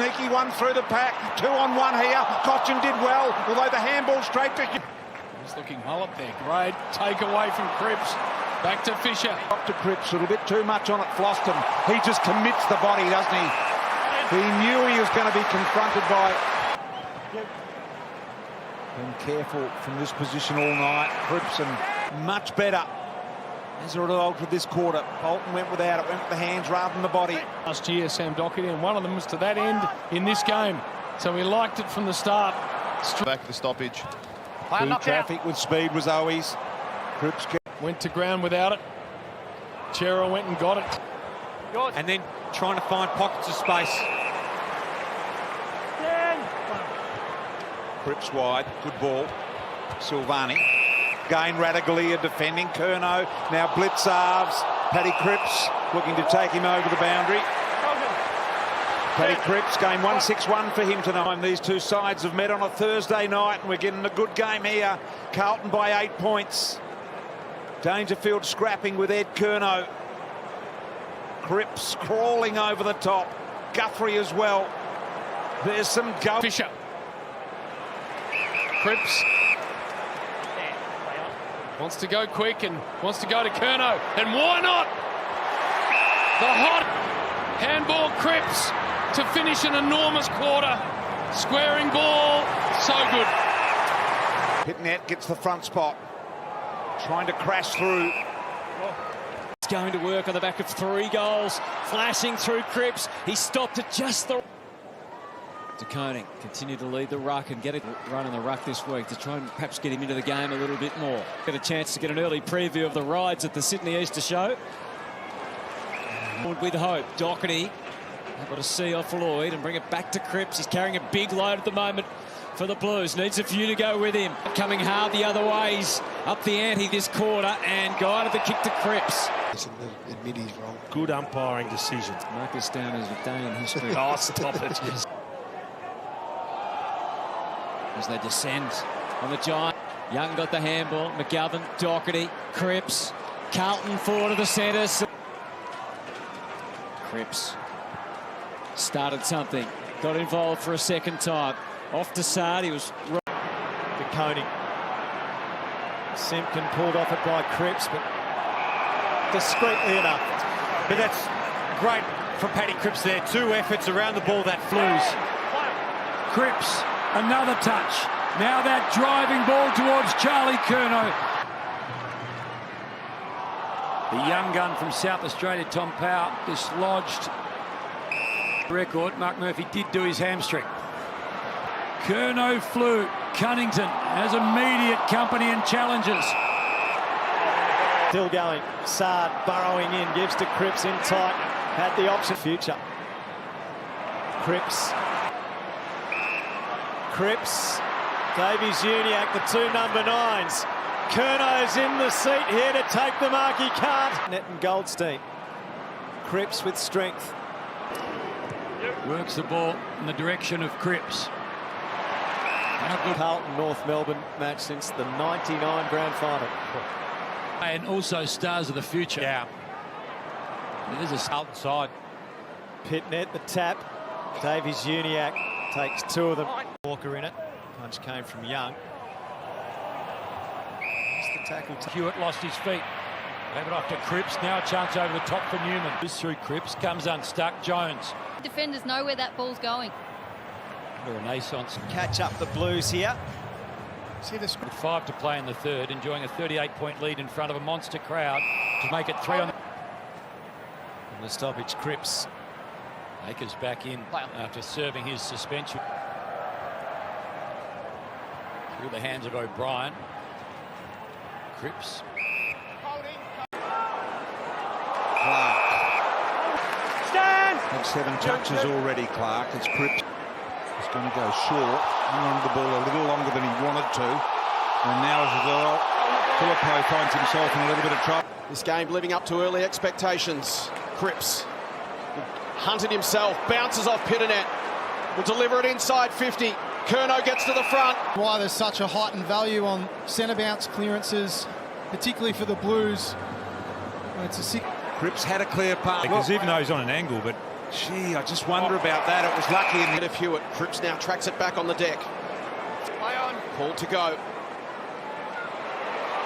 Sneaky one through the pack. 2-on-1 here. Cochin did well, although the handball straight to... He's looking well up there. Great take away from Cripps. Back to Fisher. Up to Cripps, a little bit too much on it, Floston. He just commits the body, doesn't he? He knew he was going to be confronted by... Been careful from this position all night. Cripps, and much better as a result of this quarter. Carlton went without it, went with the hands rather than the body. Last year, Sam Doherty, and one of them was to that end in this game. So we liked it from the start. Back to the stoppage. Through traffic with speed was always. Cripps went to ground without it. Chera went and got it. And then trying to find pockets of space. Cripps wide, good ball. Silvani. Gain Radaglia defending. Curnow now Blitzarves. Paddy Cripps looking to take him over the boundary. Paddy Cripps, game 1-6-1 for him tonight. These two sides have met on a Thursday night and we're getting a good game here. Carlton by 8 points. Dangerfield scrapping with Ed Curnow. Cripps crawling over the top. Guthrie as well. There's some go. Fisher. Cripps wants to go quick and wants to go to Curnow. And why not? The hot handball Cripps to finish an enormous quarter. Squaring ball. So good. Pitnet gets the front spot. Trying to crash through. It's going to work on the back of 3 goals. Flashing through Cripps. He stopped at just the... De Koning continue to lead the ruck and get a run in the ruck this week to try and perhaps get him into the game a little bit more. Get a chance to get an early preview of the rides at the Sydney Easter Show. With hope, Doherty able to see off Lloyd and bring it back to Cripps. He's carrying a big load at the moment for the Blues. Needs a few to go with him. Coming hard the other way. He's up the ante this quarter and guided the kick to Cripps. Admit he's wrong. Good umpiring decision. Mark this down as a day in history. Oh, stop it. As they descend on the Giant. Young got the handball. McGovern, Doherty, Cripps. Carlton forward to the centre. Cripps started something. Got involved for a second time. Off to Sard. He was... De Koning. Simpkin pulled off it by Cripps, but discreetly enough. But that's great from Paddy Cripps there. 2 efforts around the ball that flews. Cripps, another touch. Now that driving ball towards Charlie Curnow. The young gun from South Australia, Tom Powell, dislodged record. Mark Murphy did do his hamstring. Curnow flew. Cunnington has immediate company and challenges. Still going. Sard burrowing in, gives to Cripps in tight. Had the option. Future. Cripps. Cripps. Davies Uniac, the 2 number 9s. Curnow's in the seat here to take the mark. He can't. Net and Goldstein. Cripps with strength. Works the ball in the direction of Cripps. Carlton North Melbourne match since the 99 grand final. And also stars of the future. Yeah. There's a Carlton side. Pitnet, the tap. Davies Uniac takes 2 of them. Walker in it. Punch came from Young. It's the tackle. Hewitt lost his feet. Gave it off to Cripps. Now a chance over the top for Newman. Goes through Cripps. Comes unstuck. Jones. Defenders know where that ball's going. The Renaissance. Catch up the Blues here. See this with 5 to play in the third, enjoying a 38-point lead in front of a monster crowd to make it 3 on the... And the stoppage, Cripps. Akers back in after serving his suspension. Through the hands of O'Brien. Cripps. Clark. Stand! Had 7 touches already, Clark. It's Cripps. He's going to go short. Hang on to the ball a little longer than he wanted to. And now as a result, Filippo finds himself in a little bit of trouble. This game living up to early expectations. Cripps hunted himself, bounces off Pitnet, will deliver it inside 50. Curnow gets to the front. Why there's such a heightened value on centre bounce clearances, particularly for the Blues. It's a sick. Cripps had a clear path. Because even though he's on an angle, but Gee, I just wonder about that. It was lucky in the... Hewitt. Cripps now tracks it back on the deck. Call to go.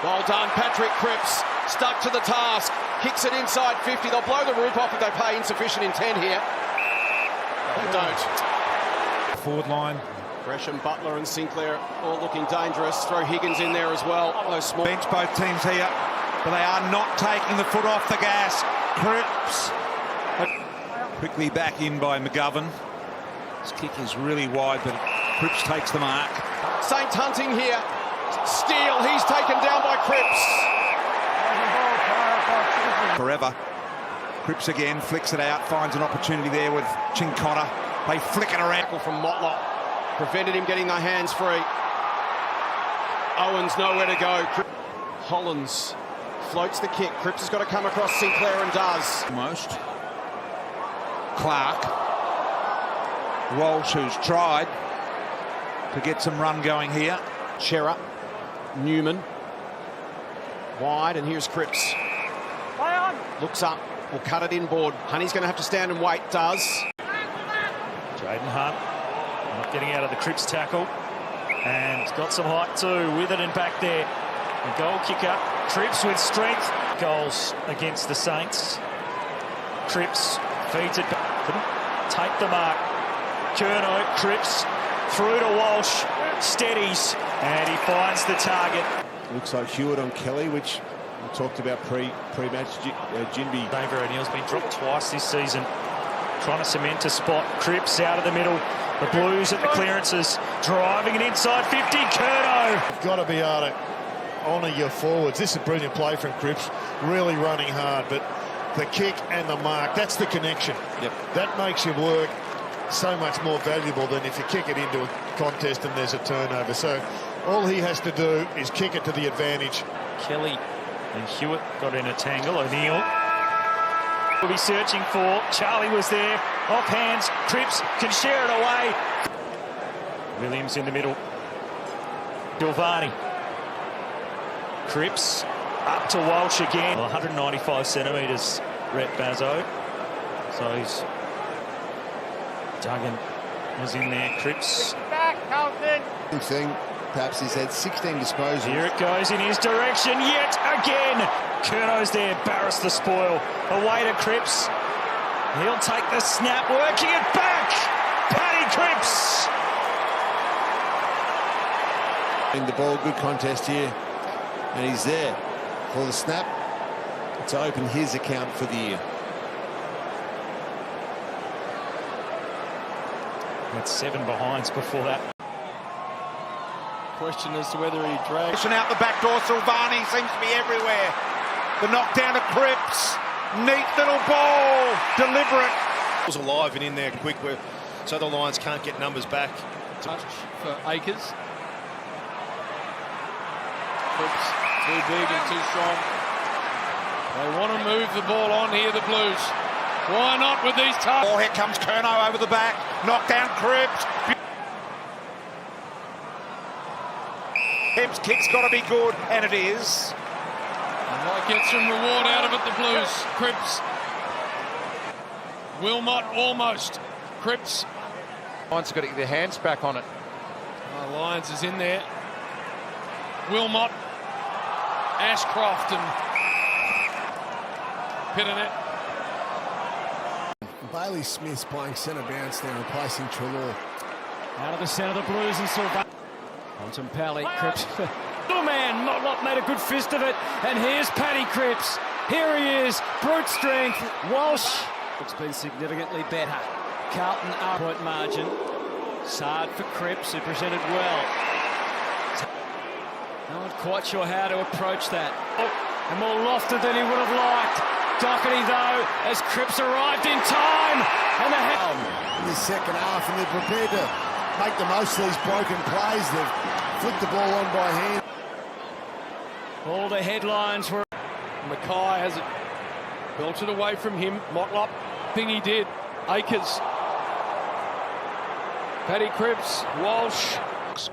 Well done, Patrick Cripps. Stuck to the task. Kicks it inside 50. They'll blow the roof off if they pay insufficient intent here. They don't. Forward line. Gresham, Butler and Sinclair all looking dangerous. Throw Higgins in there as well. Those small... Bench both teams here, but they are not taking the foot off the gas. Cripps. Quickly back in by McGovern. His kick is really wide, but Cripps takes the mark. Saints hunting here. Steele, he's taken down by Cripps. Forever. Cripps again, flicks it out, finds an opportunity there with Chincotta. They flick it around. From Motlop. Prevented him getting their hands free. Owens nowhere to go. Hollins floats the kick. Cripps has got to come across Sinclair and does. Almost. Clark. Walsh, who's tried to get some run going here. Chera. Newman. Wide, and here's Cripps. Looks up. Will cut it inboard. Honey's going to have to stand and wait. Does. Jaden Hunt not getting out of the Cripps tackle. And he's got some height too with it and back there. The goal kicker. Cripps with strength. Goals against the Saints. Cripps feeds it back. Couldn't take the mark. Curnow, Cripps through to Walsh. Steadies. And he finds the target. Looks like Hewitt on Kelly, which we talked about pre-match. Jinby. David O'Neill's been dropped twice this season. Trying to cement a spot. Cripps out of the middle. The Blues at the clearances. Driving it inside 50. Curnow. You've got to be able to honour your forwards. This is a brilliant play from Cripps. Really running hard, but the kick and the mark, that's the connection. Yep. That makes your work so much more valuable than if you kick it into a contest and there's a turnover. So all he has to do is kick it to the advantage. Kelly and Hewitt got in a tangle. O'Neill will be searching for. Charlie was there. Off hands. Cripps can share it away. Williams in the middle. Gilvani. Cripps up to Walsh again. 195 centimetres, Rhett Bazzo. So he's... Duggan was in there. Cripps. Back, Carlton. Thing, perhaps he's had 16 disposals. Here it goes in his direction yet again. Curnow's there. Barras the spoil. Away to Cripps. He'll take the snap, working it back. Paddy Cripps. In the ball, good contest here. And he's there for the snap to open his account for the year. Had 7 behinds before that. Question as to whether he drags. Out the back door, Silvani seems to be everywhere. The knockdown to Cripps. Neat little ball. Deliberate. Was alive and in there quick, so the Lions can't get numbers back. Touch for Akers. Cripps too big and too strong. They want to move the ball on here, the Blues. Why not with these tough... Oh, here comes Curnow over the back. Knockdown Cripps. Cripps' kick's got to be good, and it is. They might get some reward out of it, the Blues. Cripps. Wilmot almost. Cripps. Lions got to get their hands back on it. Lyons is in there. Wilmot, Ashcroft and Pitternet. Bailey Smith's playing centre bounce now, replacing Treloar. Out of the centre, the Blues and Silva. On some Pally, Cripps. Little man, Motlop made a good fist of it. And here's Paddy Cripps. Here he is, brute strength. Walsh. It's been significantly better. Carlton up-point margin. Sard for Cripps, who presented well. No one quite sure how to approach that. And more lofted than he would have liked. Doherty, though, as Cripps arrived in time. And the in the second half, and they're prepared to make the most of these broken plays. They've flicked the ball on by hand. All the headlines were... Mackay has it belted away from him. Motlop, thing he did. Akers. Paddy Cripps, Walsh.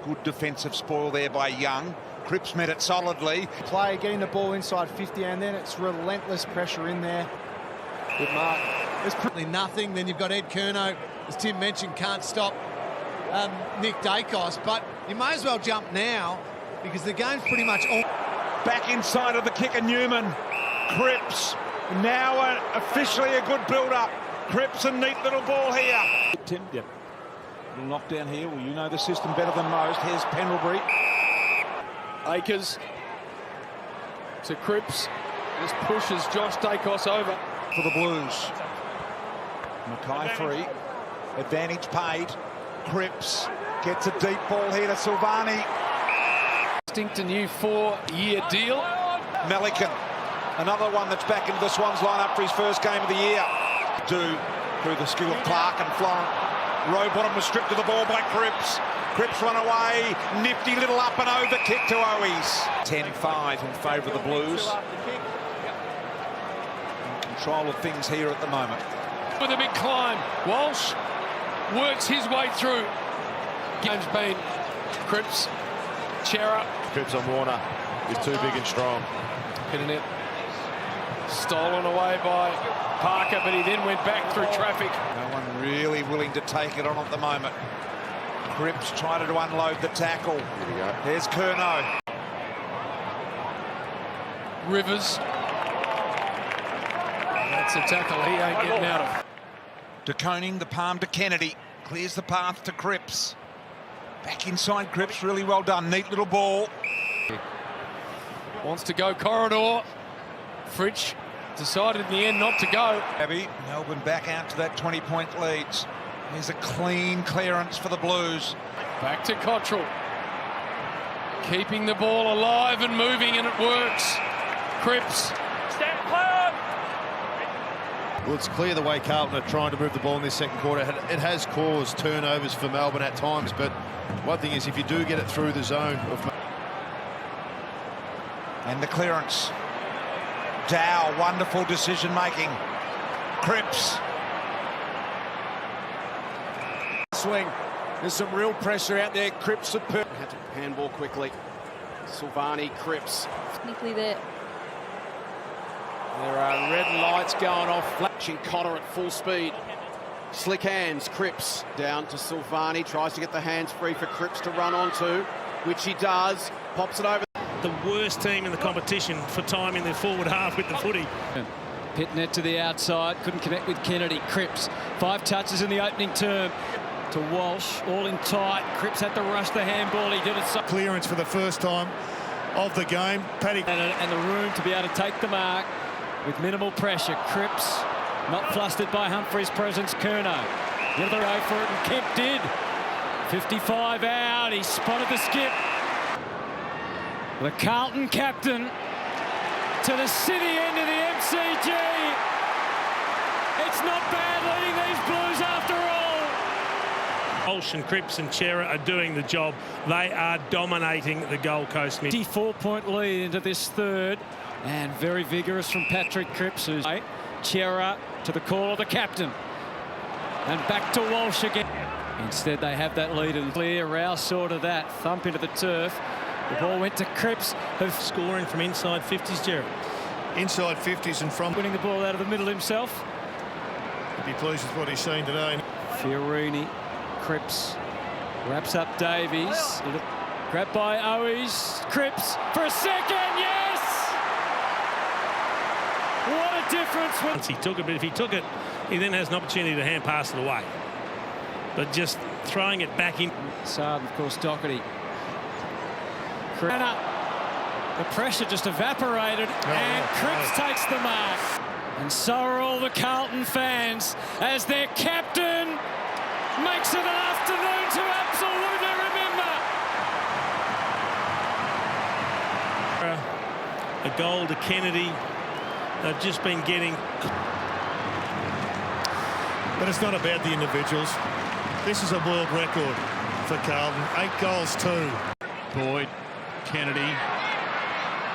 Good defensive spoil there by Young. Cripps met it solidly. Play, getting the ball inside 50, and then it's relentless pressure in there. Good mark. There's probably nothing. Then you've got Ed Curnow, as Tim mentioned, can't stop Nick Dacos, but you may as well jump now because the game's pretty much on. Back inside of the kicker, Newman. Cripps, now officially a good build-up. Cripps, a neat little ball here. Tim, yep. Little knockdown here. Well, you know the system better than most. Here's Pendlebury. Akers to Cripps. This pushes Josh Dacos over. For the Blues. Mackay free. Advantage paid. Cripps gets a deep ball here to Silvani. Distinct a new 4-year deal. Melican, another one that's back into the Swans lineup for his first game of the year. Through the skill of Clark and Florent. Rowbottom was stripped of the ball by Cripps. Cripps run away. Nifty little up and over kick to Owies. 10-5 in favour of the Blues. In control of things here at the moment. With a big climb, Walsh works his way through. Game's been Cripps, Chera. Cripps on Warner is too big and strong. Hitting it. Stolen away by Parker, but he then went back through traffic. No one really willing to take it on at the moment. Cripps trying to unload the tackle. Here we go. There's Curnow. Rivers. That's a tackle he ain't getting out of. De Koning, the palm to Kennedy. Clears the path to Cripps. Back inside Cripps, really well done. Neat little ball. Wants to go corridor. Fritsch decided in the end not to go. Abby, Melbourne back out to that 20-point leads. Here's a clean clearance for the Blues. Back to Cottrell. Keeping the ball alive and moving, and it works. Cripps. Well, it's clear the way Carlton are trying to move the ball in this second quarter. It has caused turnovers for Melbourne at times, but one thing is if you do get it through the zone of... And the clearance. Dow, wonderful decision making. Cripps. Swing. There's some real pressure out there. Cripps had to handball quickly. Silvani, Cripps. Technically there. There are red lights going off. Flashing Cotter at full speed. Slick hands. Cripps down to Silvani. Tries to get the hands free for Cripps to run onto, which he does. Pops it over. The worst team in the competition for time in their forward half with the footy. Pitnet to the outside, couldn't connect with Kennedy. Cripps, 5 touches in the opening term. To Walsh, all in tight. Cripps had to rush the handball. He did it so. Clearance for the first time of the game. Paddy. And the room to be able to take the mark with minimal pressure. Cripps not flustered by Humphrey's presence. Curnow, the other go for it, and Kemp did. 55 out. He spotted the skip. The Carlton captain to the city end of the MCG. It's not bad leading these Blues after all. Walsh and Cripps and Chera are doing the job. They are dominating the Gold Coast mid. 54-point lead into this third, and very vigorous from Patrick Cripps, who's Chera to the call of the captain, and back to Walsh again. Instead, they have that lead and clear. Rouse saw to that thump into the turf. The ball went to Cripps, who's Scoring from inside 50s, Jared. Inside 50s and from... winning the ball out of the middle himself. Be pleased with what he's seen today. Fiorini, Cripps wraps up Davies. Grabbed by Owies. Cripps for a second, yes! What a difference. Once he took it, but if he took it, he then has an opportunity to hand pass it away. But just throwing it back in. Sarden, of course, Doherty. The pressure just evaporated, and Cripps takes the mark. And so are all the Carlton fans as their captain makes it an afternoon to absolutely remember. A goal to Kennedy. They've just been getting... But it's not about the individuals. This is a world record for Carlton. 8 goals, 2. Boyd, Kennedy,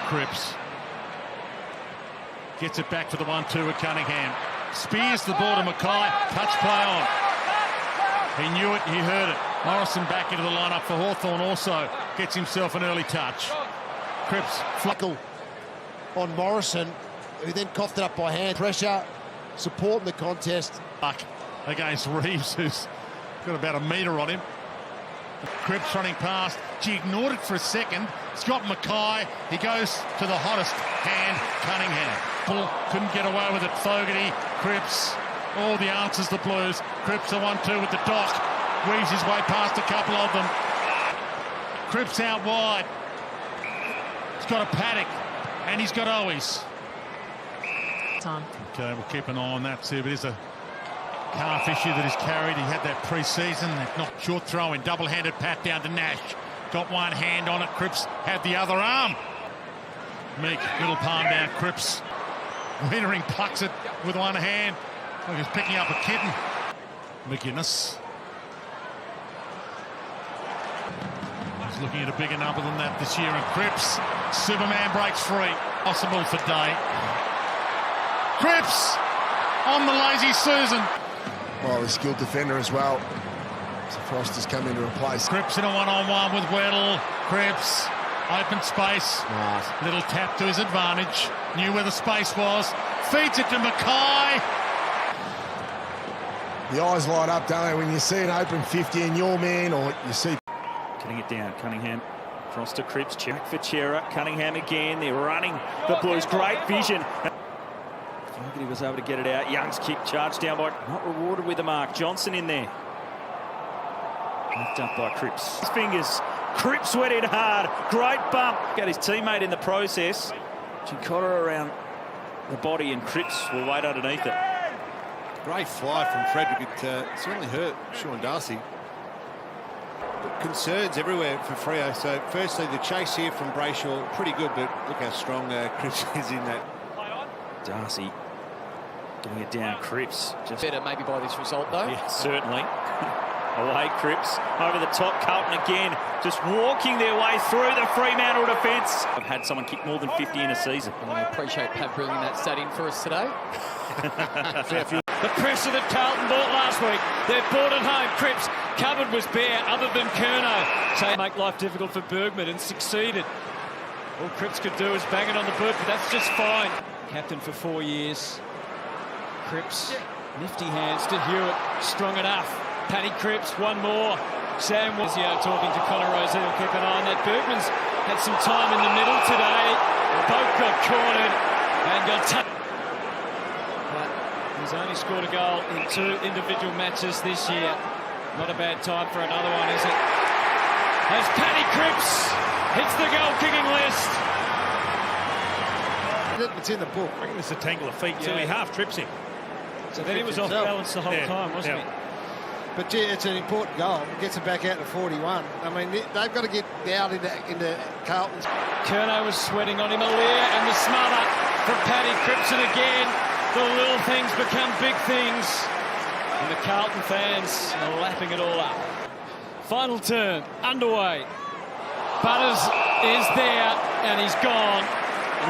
Cripps. Gets it back to the 1-2 with Cunningham. Spears the ball to Mackay. Touch play on. He knew it, he heard it. Morrison back into the lineup for Hawthorn also. Gets himself an early touch. Cripps. Flackle on Morrison, who then coughed it up by hand. Pressure supporting the contest. Against Reeves, who's got about a metre on him. Cripps running past. She ignored it for a second. It's got Mackay. He goes to the hottest hand, Cunningham. Bull couldn't get away with it. Fogarty, Cripps, all the answers, the Blues. Cripps a 1-2 with the dock. Weaves his way past a couple of them. Cripps out wide. He's got a Paddock, and he's got Owies. Time. Okay, we'll keep an eye on that too, but there's a calf issue that he's carried. He had that pre-season. Not short throw in, double-handed pat down to Nash. Got one hand on it. Cripps had the other arm. Meek, little palm down. Cripps. Wienering plucks it with one hand. Like he's picking up a kitten. McInnes. He's looking at a bigger number than that this year. And Cripps, Superman breaks free. Possible for Day. Cripps on the lazy Susan. Well, a skilled defender as well. So Frost has come in to replace. Cripps in a one-on-one with Weddle. Cripps, open space. Right. Little tap to his advantage. Knew where the space was. Feeds it to Mackay. The eyes light up, don't they, when you see an open 50 in your man, or you see... Getting it down, Cunningham. Cross to Cripps, check for Chera. Cunningham again, they're running the Blues. Great vision. Fogarty was able to get it out. Young's kick charged down by... Not rewarded with the mark. Johnson in there. Left up by Cripps. His fingers. Cripps went in hard. Great bump. Got his teammate in the process. Chikotta around the body and Cripps will wait underneath it. Great fly from Frederick. It certainly hurt Sean Darcy. But concerns everywhere for Freo. So firstly, the chase here from Brayshaw, pretty good, but look how strong Cripps is in that. Darcy getting it down. Cripps just Better maybe by this result, though. Yeah, certainly. Away Cripps, over the top, Carlton again, just walking their way through the Fremantle defence. I've had someone kick more than 50 in a season. And I appreciate Pat bringing that stat in for us today. The pressure that Carlton bought last week, they've brought it home. Cripps, cupboard was bare other than Curnow. So make life difficult for Bergman and succeeded. All Cripps could do is bang it on the boot, but that's just fine. Captain for 4 years. Cripps, nifty hands to Hewitt, strong enough. Paddy Cripps, one more. Sam was talking to Connor Rozelle. Keep an eye on that. Bergman's had some time in the middle today. Both got cornered and got tapped. But he's only scored a goal in 2 individual matches this year. Not a bad time for another one, is it? As Paddy Cripps hits the goal-kicking list. It's in the book. I reckon it's a tangle of feet too. He half trips him. So then he was off balance the whole time, wasn't he? But yeah, it's an important goal. Gets it back out to 41. I mean, they've got to get out into Carlton's. Curnow was sweating on him. Alir and the smother from Paddy Cripps. And again, the little things become big things. And the Carlton fans are lapping it all up. Final turn, underway. Butters is there, and he's gone.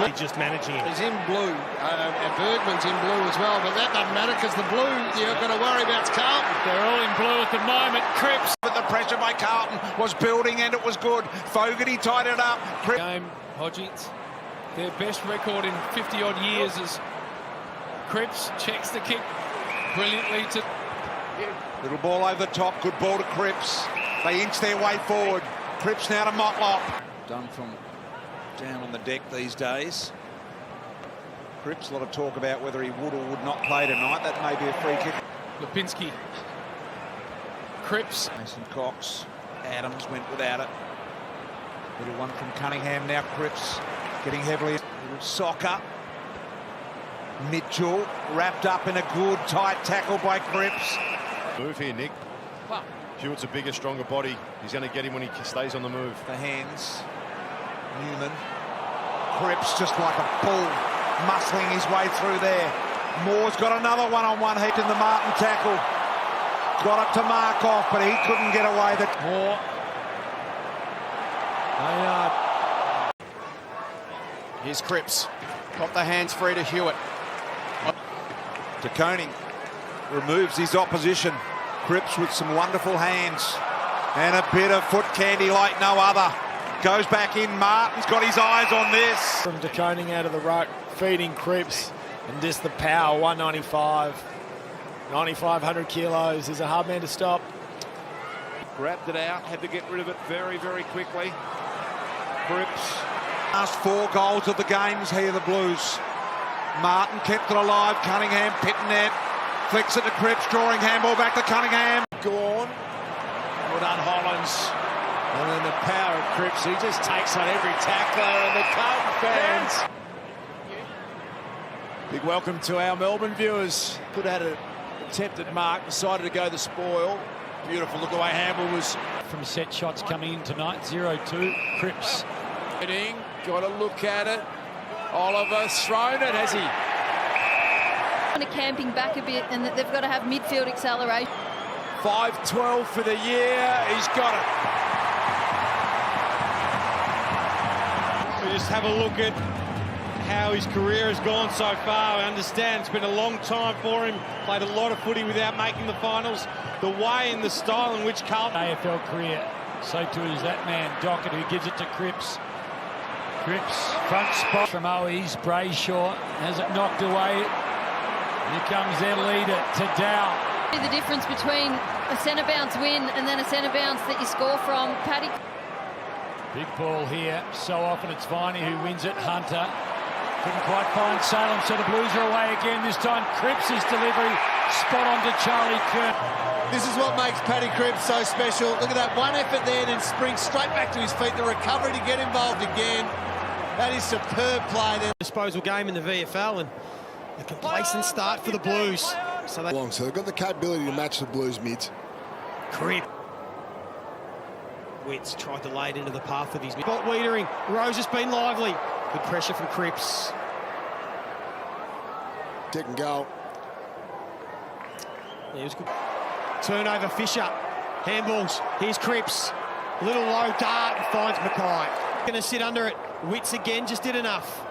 He's just managing it. He's in blue, and Bergman's in blue as well, but that doesn't matter because the blue you've got to worry about Carlton. They're all in blue at the moment. Cripps. But the pressure by Carlton was building and it was good. Fogarty tied it up. Game, Hodgie. Their best record in 50-odd years is Cripps checks the kick brilliantly to... Little ball over the top, good ball to Cripps. They inch their way forward. Cripps now to Motlop. Done from down on the deck these days. Cripps, a lot of talk about whether he would or would not play tonight. That may be a free kick. Lipinski. Cripps. Mason Cox. Adams went without it. Little one from Cunningham now. Cripps getting heavily. Little Soccer. Mitchell wrapped up in a good tight tackle by Cripps. Move here, Nick. Wow. Hewitt's a bigger, stronger body. He's going to get him when he stays on the move. The hands. Newman. Cripps just like a bull, muscling his way through there. Moore's got another one-on-one hit in the Martin tackle. Got it to Markov, but he couldn't get away. Moore. Here's Cripps. Got the hands free to Hewitt. De Koning removes his opposition. Cripps with some wonderful hands and a bit of foot candy like no other. Goes back in. Martin's got his eyes on this. From De Koning out of the ruck, feeding Cripps. And just the power, 195. 9,500 kilos. He's a hard man to stop. Grabbed it out, had to get rid of it very, very quickly. Cripps. Last 4 goals of the games here, the Blues. Martin kept it alive. Cunningham, Pitnet, flicks it to Cripps, drawing handball back to Cunningham. Gone. Well done, Hollands. And then the power of Cripps. He just takes on every tackler, and the Carlton fans. Big welcome to our Melbourne viewers. Could have had an attempted mark, decided to go the spoil. Beautiful look away handball was. From set shots coming in tonight, 0-2, Cripps. Got to look at it. Oliver's thrown it, has he? Kind of camping back a bit, and that they've got to have midfield acceleration. 5-12 for the year. He's got it. We just have a look at how his career has gone so far. I understand it's been a long time for him. Played a lot of footy without making the finals. The way and the style in which Carlton... AFL career. So too is that man, Dockett, who gives it to Cripps. Cripps, front spot from Owies. Brayshaw has it knocked away. Here comes their leader, Dow. The difference between a centre bounce win and then a centre bounce that you score from. Paddy. Big ball here. So often it's Viney who wins it. Hunter couldn't quite find Salem, so the Blues are away again. This time Cripps' delivery spot on to Charlie Curnow. This is what makes Paddy Cripps so special. Look at that one effort there, then springs straight back to his feet. The recovery to get involved again. That is superb play there. Disposal game in the VFL, and a complacent start for the Blues. So they've got the capability to match the Blues mids. Cripps. Witts tried to lay it into the path of his mid. Spot Wiedering. Rose has been lively. Good pressure from Cripps. Second goal. Yeah, it was good. Turnover, Fisher. Handballs. Here's Cripps. Little low dart and finds Mackay. Going to sit under it. Witts again just did enough.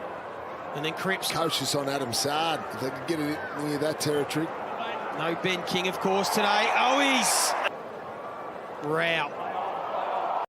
And then Cripps. Coach is on Adam Sard. If they could get it near that territory. No Ben King, of course, today. Owies. Rao.